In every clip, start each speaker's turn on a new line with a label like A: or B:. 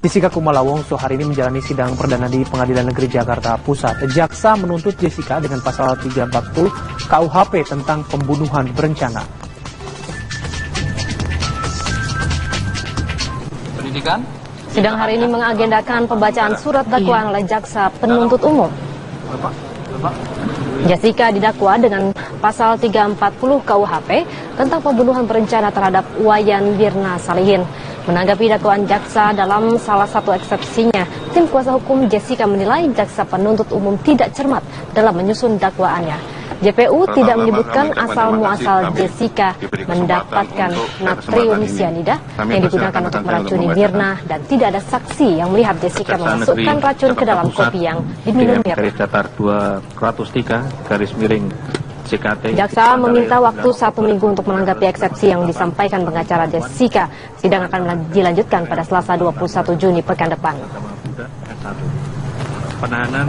A: Jessica Kumala Wongso hari ini menjalani sidang perdana di Pengadilan Negeri Jakarta Pusat. Jaksa menuntut Jessica dengan pasal 340 KUHP tentang pembunuhan berencana.
B: Pendidikan?
C: Sidang hari ini mengagendakan pembacaan surat dakwaan oleh jaksa penuntut umum. Jessica didakwa dengan pasal 340 KUHP tentang pembunuhan berencana terhadap Wayan Mirna Salihin. Menanggapi dakwaan jaksa dalam salah satu eksepsinya, tim kuasa hukum Jessica menilai jaksa penuntut umum tidak cermat dalam menyusun dakwaannya. JPU tidak menyebutkan asal-muasal Jessica mendapatkan natrium cyanida yang digunakan untuk meracuni Mirna, dan tidak ada saksi yang melihat Jessica memasukkan racun ke dalam kopi yang diminum Mirna. Jaksa meminta waktu 1 minggu untuk menanggapi eksepsi yang disampaikan pengacara Jessica. Sidang akan dilanjutkan pada Selasa 21 Juni pekan depan.
D: Penahanan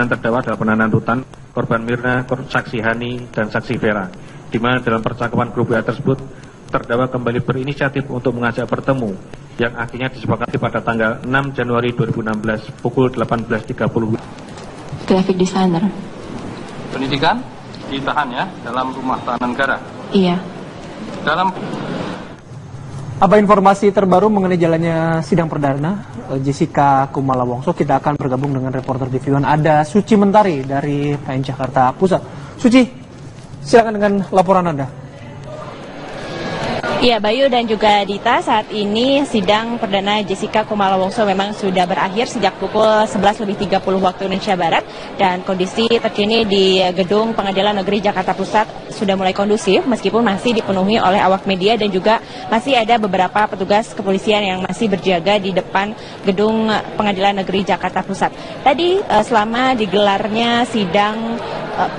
D: terdakwa adalah penahanan rutan korban Mirna, saksi Hani, dan saksi Vera. Di mana dalam percakapan grup WA tersebut, terdakwa kembali berinisiatif untuk mengajak bertemu yang akhirnya disepakati pada tanggal 6 Januari 2016 pukul 18.30.
E: Graphic designer.
B: Pendidikan ditahan ya dalam rumah tahanan negara.
E: Iya.
B: Dalam
A: Apa informasi terbaru mengenai jalannya sidang perdana Jessica Kumala Wongso? Kita akan bergabung dengan reporter TV One. Ada Suci Mentari dari PN Jakarta Pusat. Suci, silakan dengan laporan Anda.
F: Ya, Bayu dan juga Dita, saat ini sidang perdana Jessica Kumala Wongso memang sudah berakhir sejak pukul 11.30 waktu Indonesia Barat, dan kondisi terkini di gedung Pengadilan Negeri Jakarta Pusat sudah mulai kondusif meskipun masih dipenuhi oleh awak media dan juga masih ada beberapa petugas kepolisian yang masih berjaga di depan gedung Pengadilan Negeri Jakarta Pusat. Tadi selama digelarnya sidang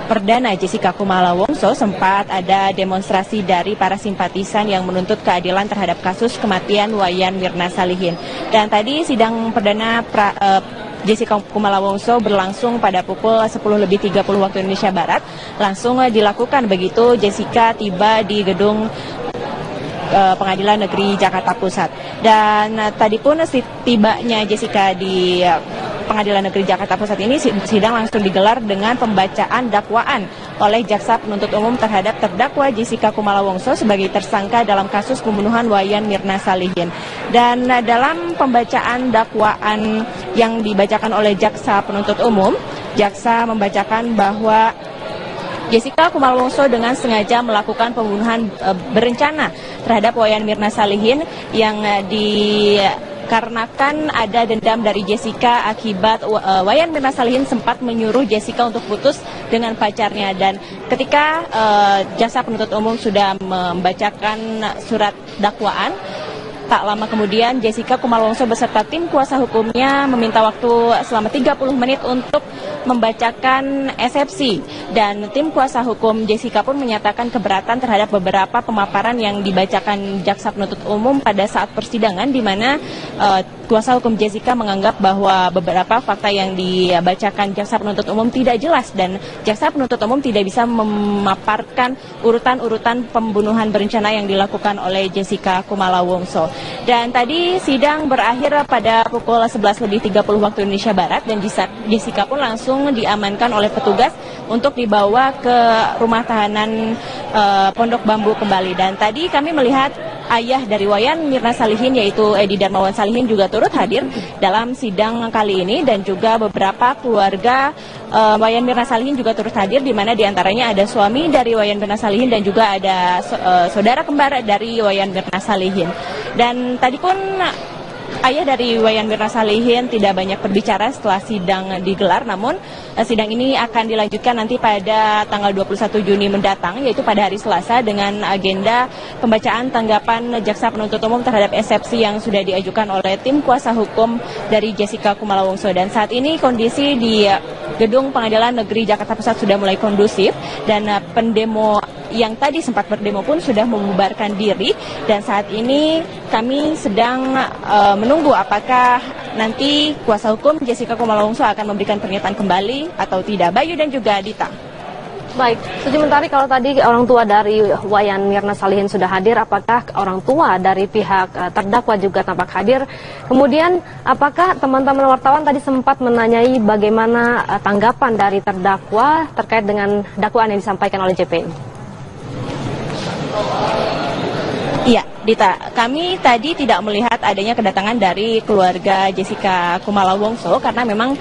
F: perdana Jessica Kumala Wongso sempat ada demonstrasi dari para simpatisan yang menuntut keadilan terhadap kasus kematian Wayan Mirna Salihin. Dan tadi sidang perdana Jessica Kumala Wongso berlangsung pada pukul 10.30 waktu Indonesia Barat. Langsung dilakukan begitu Jessica tiba di gedung Pengadilan Negeri Jakarta Pusat. Dan tadi pun tibanya Jessica di Pengadilan Negeri Jakarta Pusat ini, sidang langsung digelar dengan pembacaan dakwaan oleh jaksa penuntut umum terhadap terdakwa Jessica Kumala Wongso sebagai tersangka dalam kasus pembunuhan Wayan Mirna Salihin. Dan dalam pembacaan dakwaan yang dibacakan oleh jaksa penuntut umum, jaksa membacakan bahwa Jessica Kumala Wongso dengan sengaja melakukan pembunuhan berencana terhadap Wayan Mirna Salihin yang dikarenakan ada dendam dari Jessica akibat Wayan Mirna Salihin sempat menyuruh Jessica untuk putus dengan pacarnya. Dan ketika jaksa penuntut umum sudah membacakan surat dakwaan, tak lama kemudian Jessica Kumala Wongso beserta tim kuasa hukumnya meminta waktu selama 30 menit untuk membacakan eksepsi, dan tim kuasa hukum Jessica pun menyatakan keberatan terhadap beberapa pemaparan yang dibacakan jaksa penuntut umum pada saat persidangan, di mana kuasa hukum Jessica menganggap bahwa beberapa fakta yang dibacakan jaksa penuntut umum tidak jelas, dan jaksa penuntut umum tidak bisa memaparkan urutan-urutan pembunuhan berencana yang dilakukan oleh Jessica Kumala Wongso. Dan tadi sidang berakhir pada pukul 11.30 waktu Indonesia Barat, dan Jessica pun langsung diamankan oleh petugas untuk dibawa ke rumah tahanan Pondok Bambu kembali. Dan tadi kami melihat ayah dari Wayan Mirna Salihin, yaitu Edi Darmawan Salihin, juga turut hadir dalam sidang kali ini, dan juga beberapa keluarga Wayan Mirna Salihin juga turut hadir, di mana diantaranya ada suami dari Wayan Mirna Salihin dan juga ada saudara kembar dari Wayan Mirna Salihin. Dan tadi pun ayah dari Wayan Mirna Salihin tidak banyak berbicara setelah sidang digelar, namun sidang ini akan dilanjutkan nanti pada tanggal 21 Juni mendatang, yaitu pada hari Selasa, dengan agenda pembacaan tanggapan jaksa penuntut umum terhadap eksepsi yang sudah diajukan oleh tim kuasa hukum dari Jessica Kumala Wongso. Dan saat ini kondisi di gedung Pengadilan Negeri Jakarta Pusat sudah mulai kondusif, dan pendemo yang tadi sempat berdemo pun sudah membubarkan diri, dan saat ini kami sedang menunggu apakah nanti kuasa hukum Jessica Kumala Wongso akan memberikan pernyataan kembali atau tidak. Bayu dan juga Dita.
C: Baik, Suci Mentari, kalau tadi orang tua dari Wayan Mirna Salihin sudah hadir, apakah orang tua dari pihak terdakwa juga tampak hadir? Kemudian, apakah teman-teman wartawan tadi sempat menanyai bagaimana tanggapan dari terdakwa terkait dengan dakwaan yang disampaikan oleh JPU?
F: Iya, Dita, kami tadi tidak melihat adanya kedatangan dari keluarga Jessica Kumala Wongso karena memang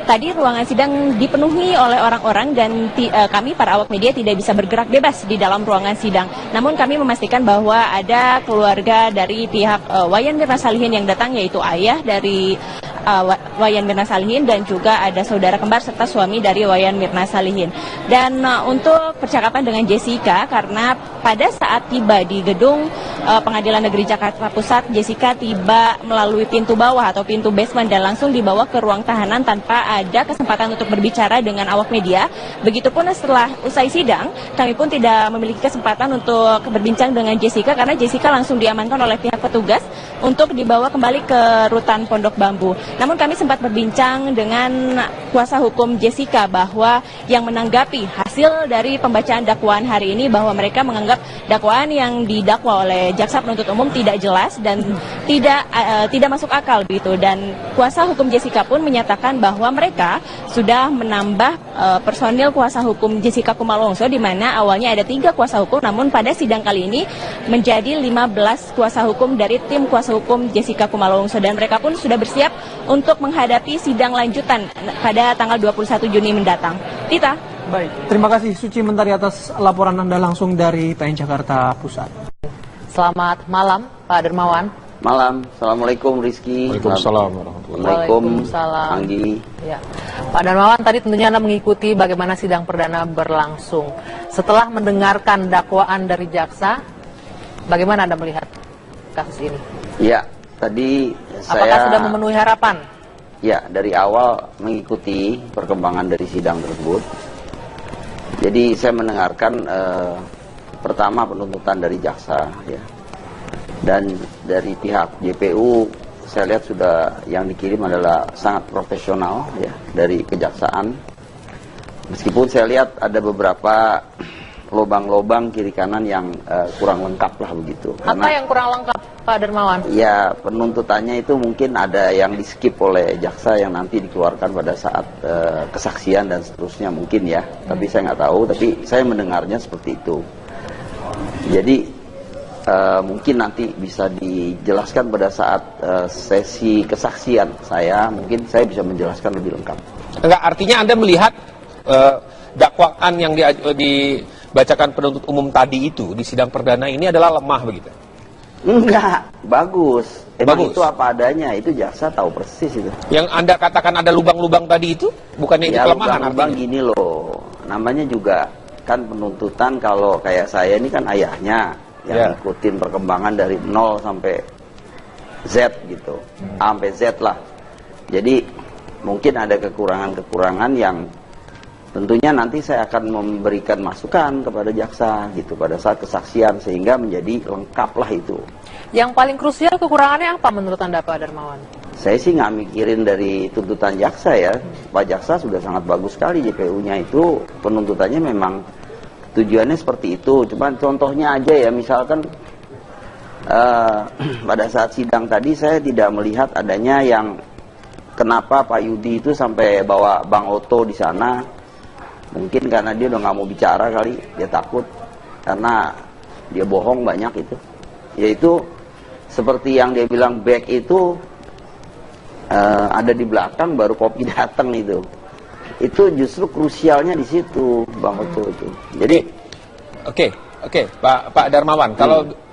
F: tadi ruangan sidang dipenuhi oleh orang-orang dan kami para awak media tidak bisa bergerak bebas di dalam ruangan sidang. Namun kami memastikan bahwa ada keluarga dari pihak Wayan Mirna Salihin yang datang, yaitu ayah dari Wayan Mirna Salihin dan juga ada saudara kembar serta suami dari Wayan Mirna Salihin. Dan untuk percakapan dengan Jessica, karena pada saat tiba di gedung Pengadilan Negeri Jakarta Pusat, Jessica tiba melalui pintu bawah atau pintu basement dan langsung dibawa ke ruang tahanan tanpa ada kesempatan untuk berbicara dengan awak media. Begitupun setelah usai sidang, kami pun tidak memiliki kesempatan untuk berbincang dengan Jessica karena Jessica langsung diamankan oleh pihak petugas untuk dibawa kembali ke rutan Pondok Bambu. Namun kami sempat berbincang dengan kuasa hukum Jessica bahwa yang menanggapi hasil dari pembacaan dakwaan hari ini bahwa mereka menganggap dakwaan yang didakwa oleh jaksa penuntut umum tidak jelas dan tidak masuk akal begitu. Dan kuasa hukum Jessica pun menyatakan bahwa mereka sudah menambah personil kuasa hukum Jessica Kumala Wongso, di mana awalnya ada 3 kuasa hukum, namun pada sidang kali ini menjadi 15 kuasa hukum dari tim kuasa hukum Jessica Kumala Wongso, dan mereka pun sudah bersiap untuk menghadapi sidang lanjutan pada tanggal 21 Juni mendatang. Tita.
A: Baik, terima kasih Suci Mentari atas laporan Anda langsung dari PN Jakarta Pusat.
G: Selamat malam, Pak Dermawan.
H: Malam, Assalamualaikum Rizky.
I: Waalaikumsalam warahmatullahi
G: Waalaikumsalam.
H: Anggi.
G: Ya. Pak Dermawan, tadi tentunya Anda mengikuti bagaimana sidang perdana berlangsung. Setelah mendengarkan dakwaan dari jaksa, bagaimana Anda melihat kasus ini?
H: Ya, tadi
G: Apakah sudah memenuhi harapan?
H: Ya, dari awal mengikuti perkembangan dari sidang tersebut. Jadi saya mendengarkan pertama penuntutan dari jaksa, ya, dan dari pihak JPU saya lihat sudah yang dikirim adalah sangat profesional, ya, dari kejaksaan. Meskipun saya lihat ada beberapa lobang-lobang kiri kanan yang kurang lengkap lah begitu.
G: Apa yang kurang lengkap, Pak Dermawan?
H: Ya, penuntutannya itu mungkin ada yang di-skip oleh jaksa yang nanti dikeluarkan pada saat kesaksian dan seterusnya mungkin, ya. Tapi saya nggak tahu, tapi saya mendengarnya seperti itu. Jadi mungkin nanti bisa dijelaskan pada saat sesi kesaksian mungkin saya bisa menjelaskan lebih lengkap.
I: Enggak, artinya Anda melihat dakwaan yang dibacakan penuntut umum tadi itu di sidang perdana ini adalah lemah begitu?
H: Enggak, bagus. Emang
I: Bagus.
H: itu apa adanya, itu jaksa tahu persis itu.
I: Yang Anda katakan ada lubang-lubang tadi itu, bukannya itu
H: Ya,
I: kelemahan
H: lubang-lubang
I: artinya?
H: gini loh, namanya juga kan penuntutan, kalau kayak saya ini kan ayahnya yang ngikutin perkembangan dari 0 sampai Z gitu, A sampai Z lah. Jadi mungkin ada kekurangan-kekurangan yang tentunya nanti saya akan memberikan masukan kepada jaksa gitu pada saat kesaksian sehingga menjadi lengkap lah itu.
G: Yang paling krusial kekurangannya apa menurut Anda, Pak Dermawan?
H: Saya sih nggak mikirin dari tuntutan jaksa, ya. Pak jaksa sudah sangat bagus sekali, JPU-nya itu penuntutannya memang tujuannya seperti itu. Cuman contohnya aja ya, misalkan pada saat sidang tadi saya tidak melihat adanya yang kenapa Pak Yudi itu sampai bawa Bang Oto di sana. Mungkin karena dia udah nggak mau bicara kali, dia takut karena dia bohong banyak itu. Yaitu seperti yang dia bilang back itu ada di belakang baru kopi datang itu. Itu justru krusialnya di situ, Bang Oto itu. Jadi
I: Oke, Pak Darmawan,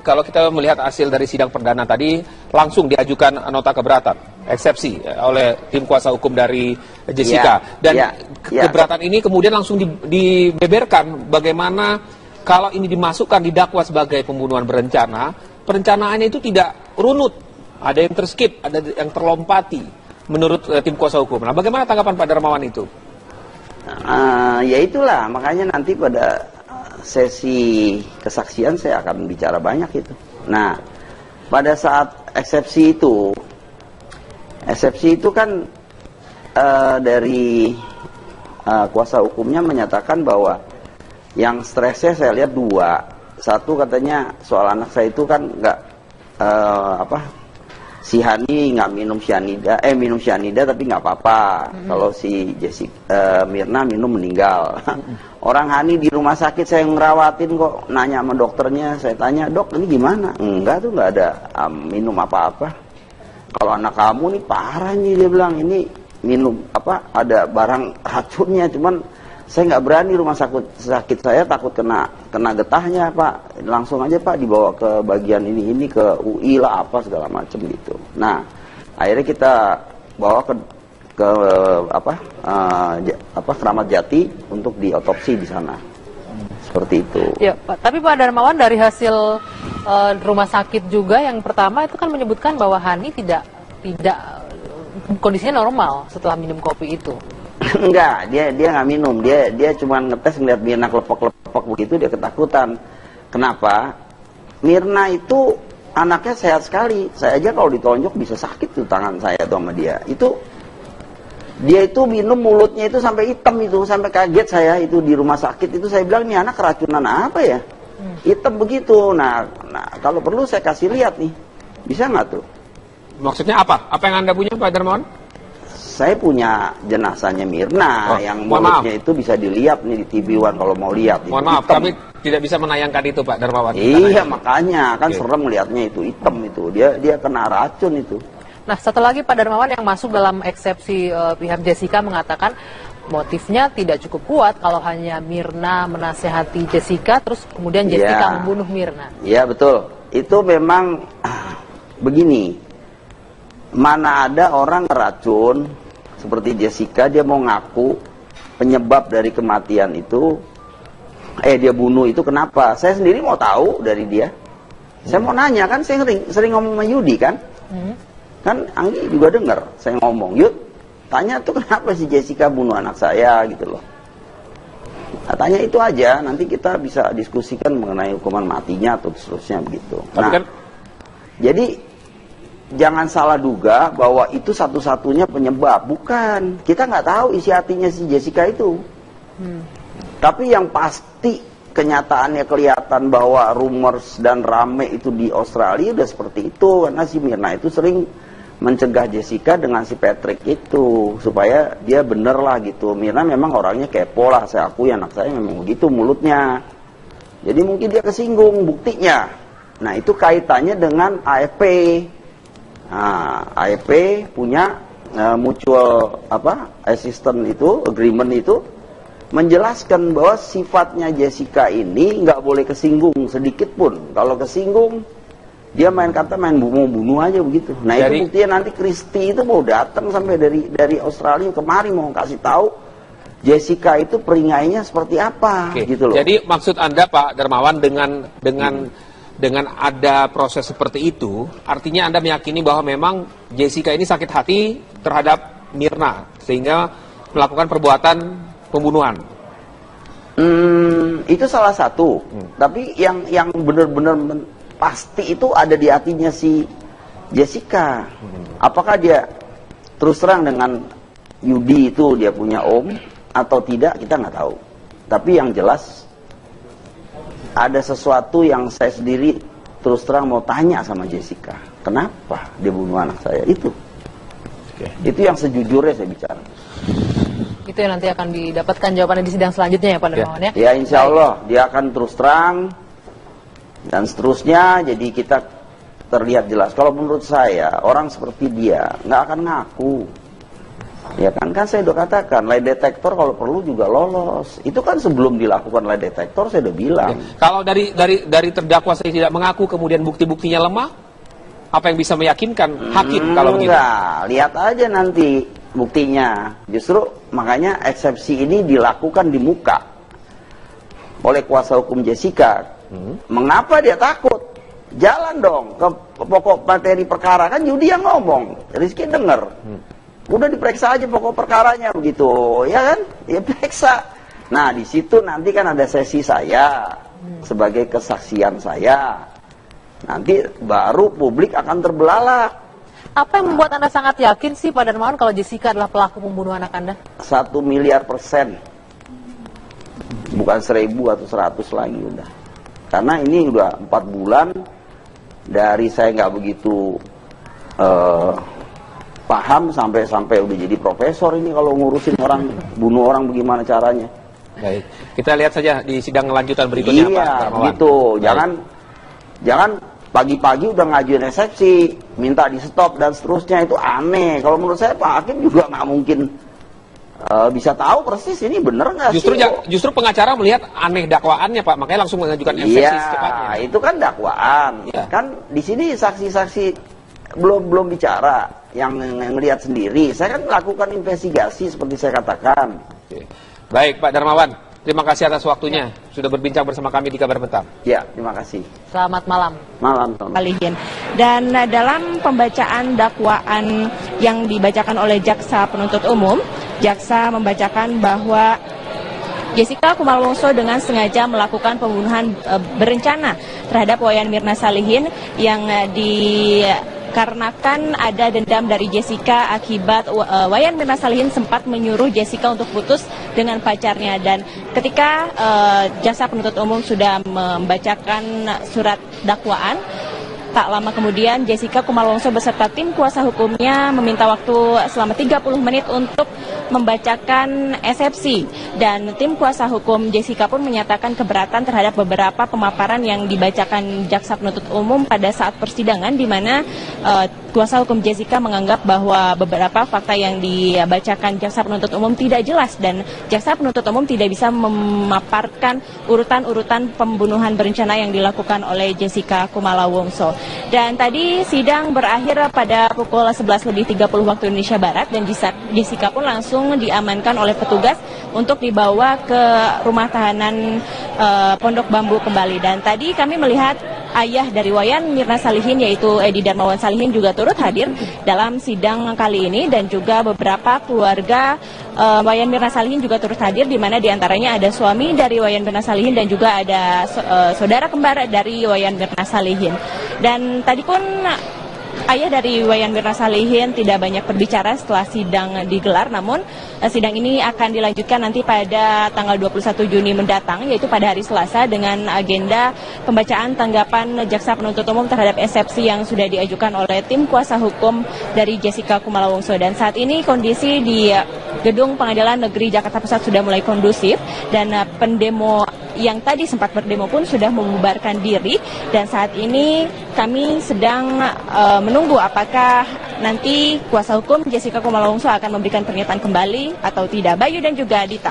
I: kalau kita melihat hasil dari sidang perdana tadi langsung diajukan nota keberatan, eksepsi oleh tim kuasa hukum dari Jessica, dan keberatan ini kemudian langsung dibeberkan bagaimana kalau ini dimasukkan didakwa sebagai pembunuhan berencana, perencanaannya itu tidak runut, ada yang terskip, ada yang terlompati menurut tim kuasa hukum. Nah, bagaimana tanggapan Pak Darmawan itu?
H: Ya itulah, makanya nanti pada sesi kesaksian saya akan bicara banyak itu. Nah, pada saat eksepsi itu kan dari kuasa hukumnya menyatakan bahwa yang stresnya saya lihat dua. Satu katanya soal anak saya itu kan nggak si Hani nggak minum cyanida tapi nggak apa-apa. Kalau si Mirna minum meninggal. Orang Hani di rumah sakit saya ngerawatin kok, nanya sama dokternya, saya tanya, dok ini gimana? Enggak tuh, nggak ada minum apa-apa. Kalau anak kamu nih parah nih, dia bilang, ini minum ada barang racunnya, cuman saya nggak berani, rumah sakit saya takut kena getahnya Pak, langsung aja Pak dibawa ke bagian ini ke UI lah apa segala macam gitu. Nah akhirnya kita bawa ke Keramat Jati untuk diotopsi di sana, seperti itu.
G: Ya Pak, tapi Pak Darmawan, dari hasil rumah sakit juga yang pertama itu kan menyebutkan bahwa Hani tidak kondisinya normal setelah minum kopi itu.
H: Enggak, dia nggak minum, dia cuma ngetes ngeliat Mirna kelepek-kelepek begitu, dia ketakutan. Kenapa? Mirna itu anaknya sehat sekali. Saya aja kalau ditonjok bisa sakit tuh tangan saya tuh sama dia. Dia itu minum, mulutnya itu sampai hitam itu, sampai kaget saya itu di rumah sakit itu, saya bilang nih anak keracunan apa ya? Hitam begitu. Nah kalau perlu saya kasih lihat nih, bisa nggak tuh?
I: Maksudnya apa? Apa yang Anda punya Pak Darmawan?
H: Saya punya jenazahnya Mirna yang mulutnya itu bisa dilihat nih di TV One kalau mau lihat.
I: Mohon maaf, kami tidak bisa menayangkan itu Pak Darmawan.
H: Iya makanya kan serem melihatnya itu hitam itu, dia kena racun itu.
G: Nah, satu lagi Pak Darmawan yang masuk dalam eksepsi pihak Jessica mengatakan motifnya tidak cukup kuat kalau hanya Mirna menasehati Jessica, terus kemudian Jessica membunuh Mirna. Iya
H: betul, itu memang begini, mana ada orang racun seperti Jessica, dia mau ngaku penyebab dari kematian itu, dia bunuh itu kenapa? Saya sendiri mau tahu dari dia. Saya mau nanya, kan saya sering ngomong sama Yudi kan? Kan Anggi juga dengar saya ngomong, Yud, tanya tuh kenapa si Jessica bunuh anak saya gitu loh. Nah, tanya itu aja, nanti kita bisa diskusikan mengenai hukuman matinya atau seterusnya begitu. Nah, jadi jangan salah duga bahwa itu satu-satunya penyebab. Bukan. Kita nggak tahu isi hatinya si Jessica itu. Tapi yang pasti kenyataannya kelihatan bahwa rumors dan rame itu di Australia udah seperti itu. Karena si Mirna itu sering mencegah Jessica dengan si Patrick itu. Supaya dia bener lah gitu. Mirna memang orangnya kepo lah. Saya akui anak saya memang begitu mulutnya. Jadi mungkin dia kesinggung buktinya. Nah itu kaitannya dengan AFP. Nah, AFP punya mutual assistant itu, agreement itu menjelaskan bahwa sifatnya Jessica ini nggak boleh kesinggung sedikit pun. Kalau kesinggung dia main kata main bunuh aja begitu. Nah itu buktinya nanti Christy itu mau datang sampai dari Australia kemari mau kasih tahu Jessica itu peringainya seperti apa gitu loh.
I: Jadi maksud Anda Pak Darmawan dengan ada proses seperti itu, artinya Anda meyakini bahwa memang Jessica ini sakit hati terhadap Mirna, sehingga melakukan perbuatan pembunuhan.
H: Itu salah satu. Tapi yang benar-benar pasti itu ada di hatinya si Jessica. Apakah dia terus terang dengan Yudi itu dia punya om atau tidak, kita nggak tahu. Tapi yang jelas ada sesuatu yang saya sendiri terus terang mau tanya sama Jessica. Kenapa dia bunuh anak saya? Itu yang sejujurnya saya bicara.
G: Itu yang nanti akan didapatkan jawabannya di sidang selanjutnya ya Pak Darmawan ya?
H: Ya insya Allah dia akan terus terang dan seterusnya, jadi kita terlihat jelas. Kalau menurut saya orang seperti dia nggak akan ngaku. Ya kan saya udah katakan lie detector kalau perlu juga lolos. Itu kan sebelum dilakukan lie detector saya udah bilang.
I: Kalau dari terdakwa saya tidak mengaku kemudian bukti-buktinya lemah, apa yang bisa meyakinkan hakim kalau begitu?
H: Enggak, lihat aja nanti buktinya. Justru makanya eksepsi ini dilakukan di muka oleh kuasa hukum Jessica. Mengapa dia takut? Jalan dong ke pokok materi perkara, kan Yudi yang ngomong, Rizky denger. Udah diperiksa aja pokok perkaranya begitu, ya kan? Ya periksa. Nah di situ nanti kan ada sesi saya sebagai kesaksian saya. Nanti baru publik akan terbelalak.
G: Apa yang membuat Anda sangat yakin sih Pak Darmawan kalau Jessica adalah pelaku pembunuhan anak Anda?
H: 1 miliar %. Bukan 1000 atau 100 lagi udah. Karena ini udah 4 bulan dari saya nggak begitu paham sampai udah jadi profesor ini kalau ngurusin orang, bunuh orang bagaimana caranya.
I: Baik, kita lihat saja di sidang lanjutan berikutnya.
H: Iya,
I: Pak Darmawan.
H: gitu. Jangan pagi-pagi udah ngajuin eksepsi, minta di stop dan seterusnya, itu aneh. Kalau menurut saya Pak Hakim juga nggak mungkin bisa tahu persis ini bener nggak sih.
I: Justru pengacara melihat aneh dakwaannya Pak, makanya langsung mengajukan eksepsi secepatnya.
H: Iya, itu kan dakwaan.
I: Ya.
H: Kan di sini saksi-saksi belum bicara, yang melihat sendiri. Saya kan melakukan investigasi seperti saya katakan.
I: Oke. Baik Pak Darmawan, terima kasih atas waktunya sudah berbincang bersama kami di Kabar Petang.
H: Ya, terima kasih.
G: Selamat malam.
H: Malam.
F: Salihin. Dan dalam pembacaan dakwaan yang dibacakan oleh jaksa penuntut umum, jaksa membacakan bahwa Jessica Kumala Wongso dengan sengaja melakukan pembunuhan berencana terhadap Wayan Mirna Salihin yang dikarenakan ada dendam dari Jessica akibat Wayan Mirna Salihin sempat menyuruh Jessica untuk putus dengan pacarnya. Dan ketika jaksa penuntut umum sudah membacakan surat dakwaan, tak lama kemudian Jessica Kumala Wongso beserta tim kuasa hukumnya meminta waktu selama 30 menit untuk membacakan eksepsi, dan tim kuasa hukum Jessica pun menyatakan keberatan terhadap beberapa pemaparan yang dibacakan jaksa penuntut umum pada saat persidangan, di mana kuasa hukum Jessica menganggap bahwa beberapa fakta yang dibacakan jaksa penuntut umum tidak jelas, dan jaksa penuntut umum tidak bisa memaparkan urutan-urutan pembunuhan berencana yang dilakukan oleh Jessica Kumala Wongso. Dan tadi sidang berakhir pada pukul 11:30 waktu Indonesia Barat, dan Jessica pun langsung diamankan oleh petugas untuk dibawa ke rumah tahanan Pondok Bambu kembali. Dan tadi kami melihat ayah dari Wayan Mirna Salihin, yaitu Edi Darmawan Salihin, juga turut hadir dalam sidang kali ini, dan juga beberapa keluarga Wayan Mirna Salihin juga turut hadir, di mana diantaranya ada suami dari Wayan Mirna Salihin dan juga ada saudara kembar dari Wayan Mirna Salihin. Dan tadi pun ayah dari Wayan Mirna Salihin tidak banyak berbicara setelah sidang digelar, namun sidang ini akan dilanjutkan nanti pada tanggal 21 Juni mendatang, yaitu pada hari Selasa, dengan agenda pembacaan tanggapan jaksa penuntut umum terhadap eksepsi yang sudah diajukan oleh tim kuasa hukum dari Jessica Kumala Wongso. Dan saat ini kondisi di Gedung Pengadilan Negeri Jakarta Pusat sudah mulai kondusif, dan pendemo yang tadi sempat berdemo pun sudah membubarkan diri, dan saat ini kami sedang menunggu apakah nanti kuasa hukum Jessica Kumala Wongso akan memberikan pernyataan kembali atau tidak. Bayu dan juga Dita.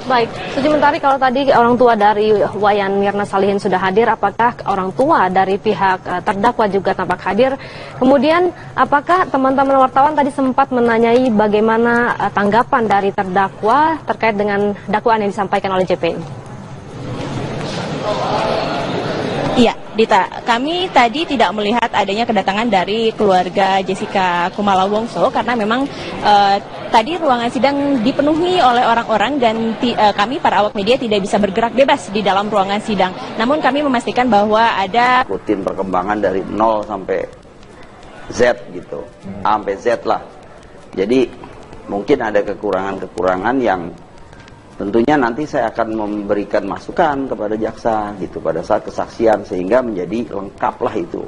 C: Baik, Suci Mentari, kalau tadi orang tua dari Wayan Mirna Salihin sudah hadir, apakah orang tua dari pihak terdakwa juga tampak hadir? Kemudian, apakah teman-teman wartawan tadi sempat menanyai bagaimana tanggapan dari terdakwa terkait dengan dakwaan yang disampaikan oleh JPU?
F: Iya, Dita, kami tadi tidak melihat adanya kedatangan dari keluarga Jessica Kumala Wongso karena memang tadi ruangan sidang dipenuhi oleh orang-orang, dan kami para awak media tidak bisa bergerak bebas di dalam ruangan sidang. Namun kami memastikan bahwa ada
H: ikutin perkembangan dari 0 sampai Z gitu, A sampai Z lah. Jadi mungkin ada kekurangan-kekurangan yang tentunya nanti saya akan memberikan masukan kepada jaksa gitu pada saat kesaksian, sehingga menjadi lengkap lah itu.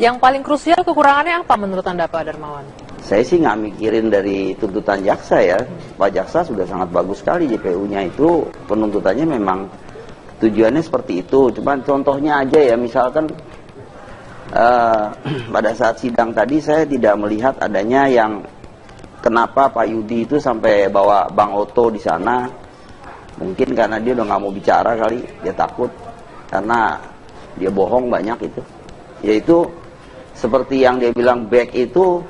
G: Yang paling krusial kekurangannya apa menurut Anda Pak Darmawan?
H: Saya sih nggak mikirin dari tuntutan jaksa ya. Pak jaksa sudah sangat bagus sekali, JPU-nya itu penuntutannya memang tujuannya seperti itu. Cuman contohnya aja ya, misalkan pada saat sidang tadi saya tidak melihat adanya yang kenapa Pak Yudi itu sampai bawa Bang Oto di sana. Mungkin karena dia udah nggak mau bicara kali, dia takut karena dia bohong banyak itu. Yaitu seperti yang dia bilang, back itu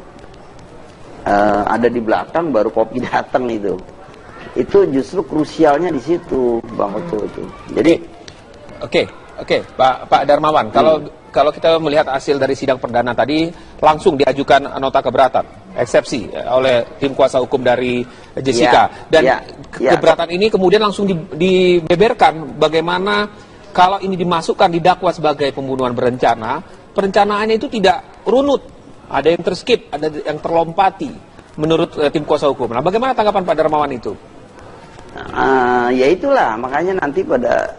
H: ada di belakang baru kopi datang itu. Itu justru krusialnya di situ, Bang Oto itu. Jadi
I: Oke, Pak Darmawan, kalau kita melihat hasil dari sidang perdana tadi, langsung diajukan nota keberatan, eksepsi oleh tim kuasa hukum dari Jessica. Keberatan ini kemudian langsung dibeberkan bagaimana kalau ini dimasukkan didakwa sebagai pembunuhan berencana, perencanaannya itu tidak runut, ada yang terskip, ada yang terlompati menurut tim kuasa hukum. Nah, bagaimana tanggapan Pak Darmawan itu?
H: Ya itulah, makanya nanti pada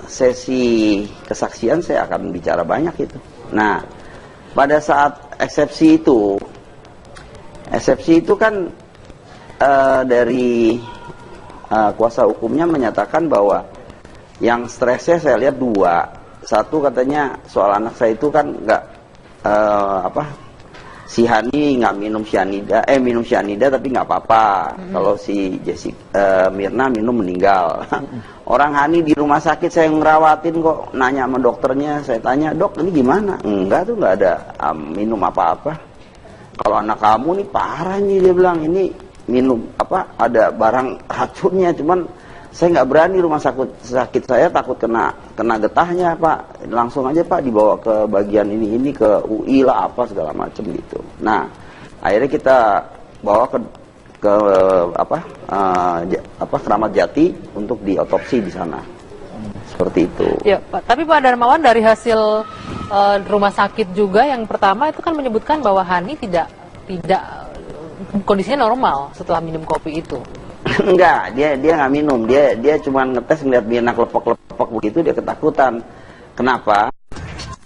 H: sesi kesaksian saya akan bicara banyak itu. Nah, pada saat eksepsi itu kan dari kuasa hukumnya menyatakan bahwa yang stresnya saya lihat dua. Satu katanya soal anak saya itu kan si Hani nggak minum cyanida tapi nggak apa-apa. Kalau si Mirna minum meninggal. Orang Hani di rumah sakit saya ngerawatin kok, nanya sama dokternya, saya tanya, dok ini gimana? Enggak tuh, nggak ada minum apa-apa. Kalau anak kamu nih parah nih, dia bilang, ini minum ada barang racunnya, cuman saya nggak berani, rumah sakit saya takut kena getahnya Pak, langsung aja Pak dibawa ke bagian ini ke UI lah apa segala macam gitu. Nah akhirnya kita bawa ke Keramat Jati untuk diotopsi di sana, seperti itu. Ya
G: Pak, tapi Pak Darmawan, dari hasil rumah sakit juga yang pertama itu kan menyebutkan bahwa Hani tidak kondisinya normal setelah minum kopi itu.
H: Enggak, dia nggak minum, dia cuma ngetes ngeliat Mirna kelepek-kelepek begitu, dia ketakutan. Kenapa?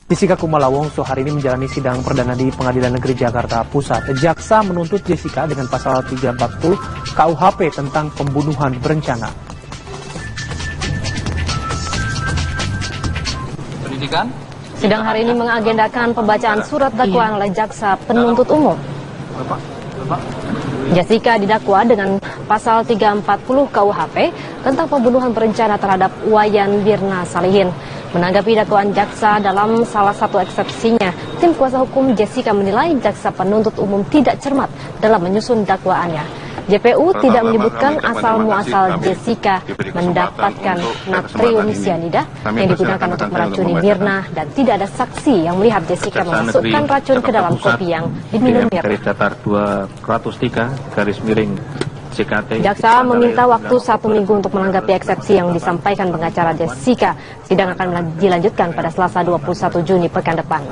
A: Jessica Kumala Wongso hari ini menjalani sidang perdana di Pengadilan Negeri Jakarta Pusat. Jaksa menuntut Jessica dengan pasal 340 KUHP tentang pembunuhan berencana.
B: Pendidikan.
C: Sidang hari ini mengagendakan pembacaan surat dakwaan oleh jaksa penuntut umum. Jessica didakwa dengan pasal 340 KUHP tentang pembunuhan berencana terhadap Wayan Mirna Salihin. Menanggapi dakwaan jaksa dalam salah satu eksepsinya, tim kuasa hukum Jessica menilai jaksa penuntut umum tidak cermat dalam menyusun dakwaannya. JPU tidak menyebutkan asal-muasal Jessica mendapatkan natrium cyanida yang digunakan untuk meracuni Mirna, dan tidak ada saksi yang melihat Jessica memasukkan racun ke dalam kopi yang diminum Mirna. Jaksa meminta waktu 1 minggu untuk menanggapi eksepsi yang disampaikan pengacara Jessica. Sidang akan dilanjutkan pada Selasa 21 Juni pekan depan.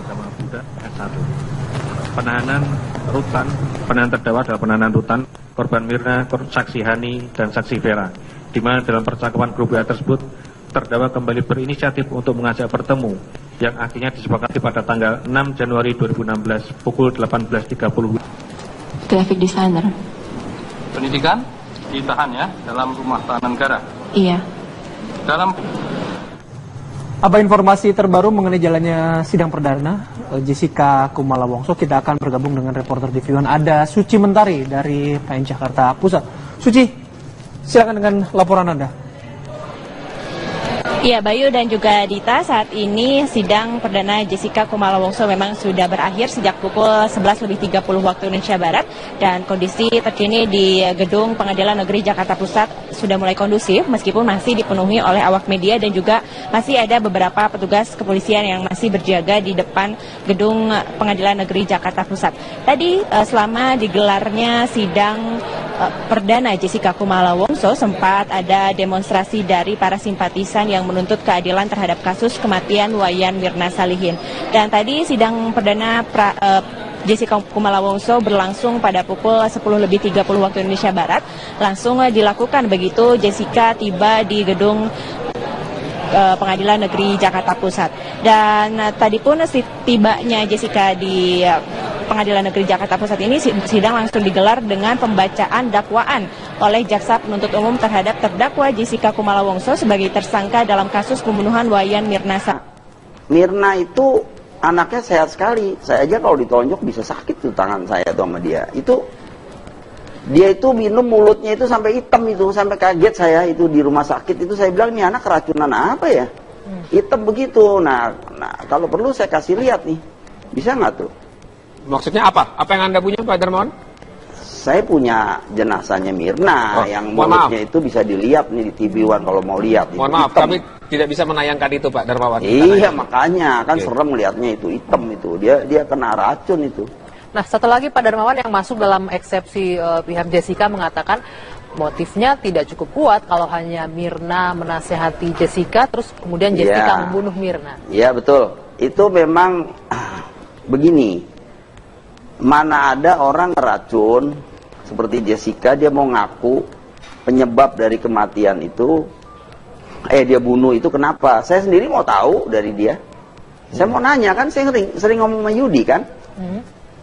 D: Penahanan terdakwa adalah penahanan rutan korban Mirna, saksi Hani, dan saksi Vera, di mana dalam percakapan grup WA tersebut terdakwa kembali berinisiatif untuk mengajak bertemu yang akhirnya disepakati pada tanggal 6 Januari 2016 pukul 18.30.
E: Graphic designer.
B: Pendidikan ditahan ya dalam rumah tahanan negara.
E: Iya.
A: Apa informasi terbaru mengenai jalannya sidang perdana Jessica Kumala Wongso? Kita akan bergabung dengan reporter TV One. Ada Suci Mentari dari PN Jakarta Pusat. Suci, silakan dengan laporan Anda.
F: Iya, Bayu dan juga Dita, saat ini sidang perdana Jessica Kumala Wongso memang sudah berakhir sejak pukul 11.30 waktu Indonesia Barat, dan kondisi terkini di gedung Pengadilan Negeri Jakarta Pusat sudah mulai kondusif meskipun masih dipenuhi oleh awak media dan juga masih ada beberapa petugas kepolisian yang masih berjaga di depan gedung Pengadilan Negeri Jakarta Pusat. Tadi selama digelarnya sidang perdana Jessica Kumala Wongso sempat ada demonstrasi dari para simpatisan yang menuntut keadilan terhadap kasus kematian Wayan Mirna Salihin. Dan tadi sidang perdana Jessica Kumala Wongso berlangsung pada pukul 10.30 waktu Indonesia Barat. Langsung dilakukan begitu Jessica tiba di gedung Pengadilan Negeri Jakarta Pusat. Dan tadi pun tibanya Jessica di Pengadilan Negeri Jakarta Pusat ini, sidang langsung digelar dengan pembacaan dakwaan oleh jaksa penuntut umum terhadap terdakwa Jessica Kumala Wongso sebagai tersangka dalam kasus pembunuhan Wayan Mirna.
H: Mirna itu anaknya sehat sekali. Saya aja kalau ditonjok bisa sakit tuh tangan saya tuh sama dia. Dia itu minum, mulutnya itu sampai hitam itu, sampai kaget saya itu di rumah sakit itu. Saya bilang, ini anak keracunan apa ya? Hitam begitu. Nah kalau perlu saya kasih lihat nih, bisa nggak tuh?
I: Maksudnya apa? Apa yang Anda punya, Pak Darmawan?
H: Saya punya jenazahnya Mirna yang mulutnya itu bisa dilihat nih di TV One kalau mau lihat.
I: Mohon maaf, kami tidak bisa menayangkan itu, Pak Darmawan.
H: Iya, makanya kan serem lihatnya itu, hitam itu. Dia kena racun itu.
G: Nah, satu lagi Pak Darmawan yang masuk dalam eksepsi pihak Jessica mengatakan motifnya tidak cukup kuat kalau hanya Mirna menasehati Jessica, terus kemudian Jessica membunuh Mirna.
H: Iya, betul. Itu memang begini. Mana ada orang ngeracun seperti Jessica, dia mau ngaku penyebab dari kematian itu, dia bunuh itu kenapa? Saya sendiri mau tahu dari dia. Saya mau nanya, kan saya sering ngomong sama Yudi kan?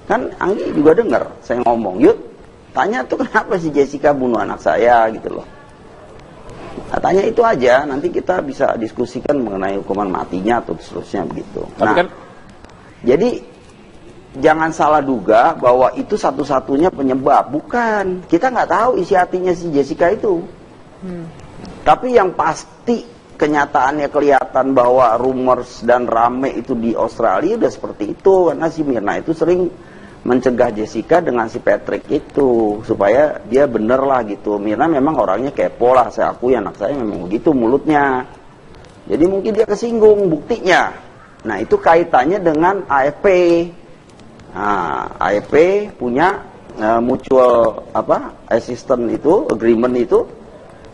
H: Kan Anggi juga dengar saya ngomong, Yud, tanya tuh kenapa si Jessica bunuh anak saya gitu loh. Nah, tanya itu aja, nanti kita bisa diskusikan mengenai hukuman matinya atau seterusnya begitu. Nah, jadi jangan salah duga bahwa itu satu-satunya penyebab. Bukan, kita nggak tahu isi hatinya si Jessica itu. Tapi yang pasti kenyataannya kelihatan bahwa rumors dan rame itu di Australia udah seperti itu, karena si Mirna itu sering mencegah Jessica dengan si Patrick itu supaya dia bener lah gitu. Mirna memang orangnya kepo lah, saya akui anak saya memang begitu mulutnya. Jadi mungkin dia kesinggung buktinya. Nah itu kaitannya dengan AFP. Nah, AFP punya mutual assistant itu, agreement itu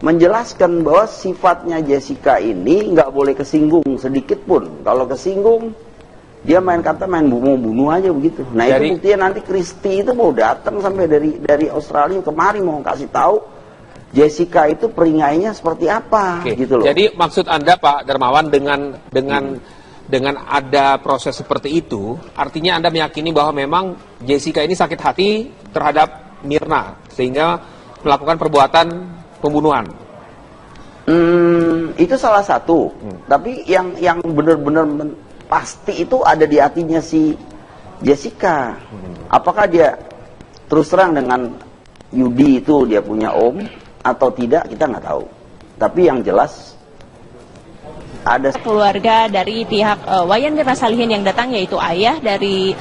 H: menjelaskan bahwa sifatnya Jessica ini nggak boleh kesinggung sedikit pun. Kalau kesinggung dia main kata main bunuh aja begitu. Nah itu buktinya nanti Christy itu mau datang sampai dari Australia kemari mau kasih tahu Jessica itu peringainya seperti apa gitu loh.
I: Jadi maksud Anda Pak Darmawan dengan ada proses seperti itu, artinya Anda meyakini bahwa memang Jessica ini sakit hati terhadap Mirna sehingga melakukan perbuatan pembunuhan.
H: Itu salah satu. Tapi yang benar-benar pasti itu ada di hatinya si Jessica. Apakah dia terus terang dengan Yudi itu dia punya om atau tidak, kita nggak tahu. Tapi yang jelas ada
F: keluarga dari pihak Wayan Mirna Salihin yang datang, yaitu ayah dari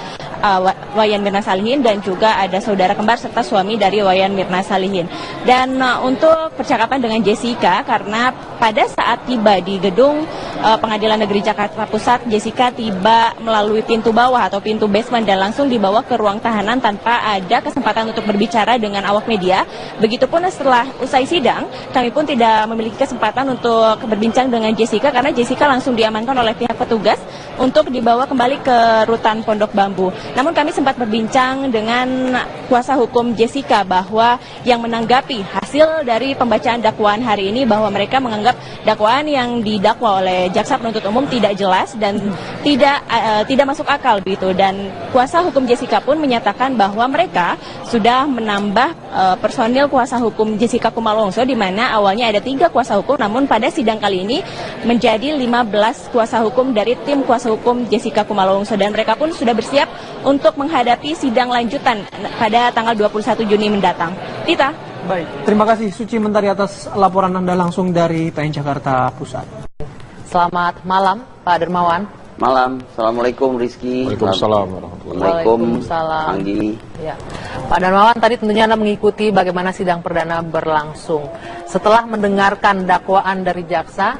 F: Wayan Mirna Salihin dan juga ada saudara kembar serta suami dari Wayan Mirna Salihin. Dan untuk percakapan dengan Jessica, karena pada saat tiba di gedung Pengadilan Negeri Jakarta Pusat, Jessica tiba melalui pintu bawah atau pintu basement dan langsung dibawa ke ruang tahanan tanpa ada kesempatan untuk berbicara dengan awak media. Begitupun setelah usai sidang, kami pun tidak memiliki kesempatan untuk berbincang dengan Jessica karena Jessica langsung diamankan oleh pihak petugas untuk dibawa kembali ke rutan Pondok Bambu. Namun kami sempat berbincang dengan kuasa hukum Jessica bahwa yang menanggapi hasil dari pembacaan dakwaan hari ini bahwa mereka menganggap dakwaan yang didakwa oleh jaksa penuntut umum tidak jelas dan tidak masuk akal begitu. Dan kuasa hukum Jessica pun menyatakan bahwa mereka sudah menambah personil kuasa hukum Jessica Kumala-Wongso, di mana awalnya ada 3 kuasa hukum, namun pada sidang kali ini menjadi 15 kuasa hukum dari tim kuasa hukum Jessica Kumala-Wongso, dan mereka pun sudah bersiap untuk menghadapi sidang lanjutan pada tanggal 21 Juni mendatang. Tita.
A: Baik, terima kasih Suci Mentari atas laporan Anda langsung dari PN Jakarta Pusat.
G: Selamat malam Pak Darmawan.
H: Malam, Assalamualaikum Rizky.
I: Waalaikumsalam warahmatullahi
H: Waalaikumsalam Anggi.
G: Ya. Pak Darmawan, tadi tentunya Anda mengikuti bagaimana sidang perdana berlangsung. Setelah mendengarkan dakwaan dari jaksa,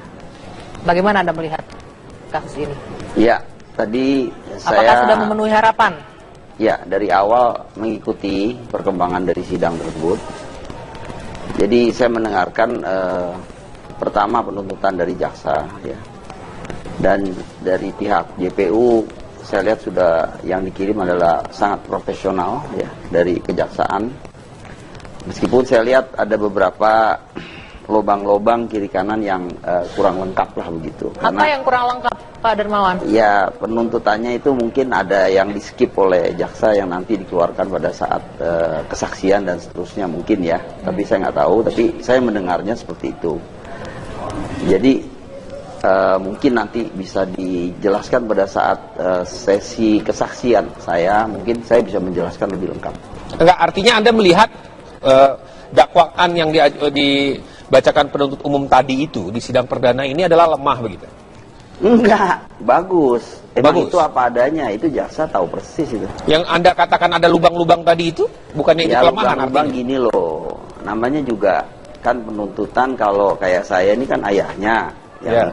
G: bagaimana Anda melihat kasus ini?
H: Ya, tadi
G: apakah sudah memenuhi harapan?
H: Ya, dari awal mengikuti perkembangan dari sidang tersebut. Jadi saya mendengarkan pertama penuntutan dari jaksa, ya, dan dari pihak JPU saya lihat sudah yang dikirim adalah sangat profesional, ya, dari kejaksaan. Meskipun saya lihat ada beberapa lobang-lobang kiri kanan yang kurang lengkap lah begitu.
G: Apa yang kurang lengkap Pak Darmawan?
H: Ya, penuntutannya itu mungkin ada yang di skip oleh jaksa yang nanti dikeluarkan pada saat kesaksian dan seterusnya mungkin ya. Tapi saya nggak tahu, tapi saya mendengarnya seperti itu. Jadi mungkin nanti bisa dijelaskan pada saat sesi kesaksian mungkin saya bisa menjelaskan lebih lengkap.
I: Enggak, artinya Anda melihat dakwaan yang dibacakan penuntut umum tadi itu di sidang perdana ini adalah lemah begitu?
H: Enggak, bagus. Emang
I: bagus.
H: Itu apa adanya, itu jaksa tahu persis itu.
I: Yang Anda katakan ada lubang-lubang tadi itu, bukannya itu kelemahan?
H: Lubang gini loh, namanya juga kan penuntutan, kalau kayak saya ini kan ayahnya, yang